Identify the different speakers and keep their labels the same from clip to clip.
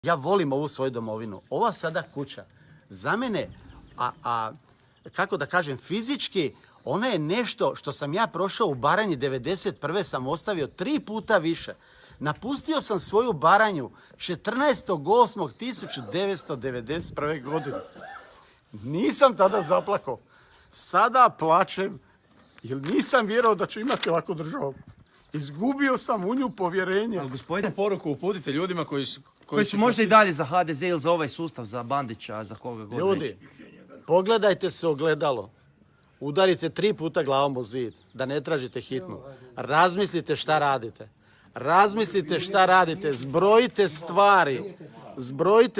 Speaker 1: Ja volim ovu svoju domovinu. Ova sada kuća, za mene, kako da kažem, fizički, ona je nešto što sam ja prošao u Baranji 91. sam ostavio 3 puta više. Napustio sam svoju Baranju 14.8.1991. godine. Nisam tada zaplakao. Sada plačem jer nisam vjerovao da ću imati ovakvu državu. Izgubio sam u nju povjerenje.
Speaker 2: Ali gospodine,
Speaker 3: Poruku uputite ljudima koji
Speaker 2: su možda i dalje za HDZ ili za ovaj sustav, za Bandića, za koga god.
Speaker 1: Ljudi, pogledajte se ogledalo. Udarite 3 puta glavom u zid, da ne tražite hitnu. Razmislite šta radite. Razmislite šta radite. Zbrojite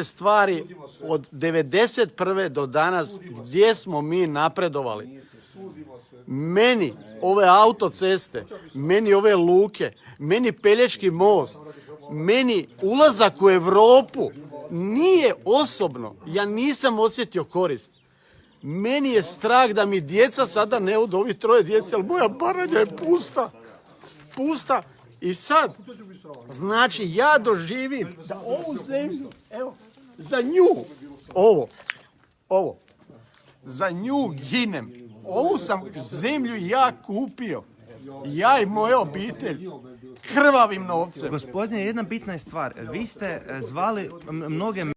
Speaker 1: stvari od 91. do danas gdje smo mi napredovali. Meni ove autoceste, meni ove luke, meni Pelješki most, meni ulazak u Europu nije osobno. Ja nisam osjetio korist. Meni je strah da mi djeca sada ne od ovih 3 djece, ali moja Baranja je pusta. Pusta. I sad, znači ja doživim da ovu zemlju, evo, za nju, ovo, za nju ginem. Ovu sam zemlju ja kupio. Ja i moja obitelj. Krvavim novcem.
Speaker 2: Gospodine, jedna bitna je stvar. Vi ste zvali mnoge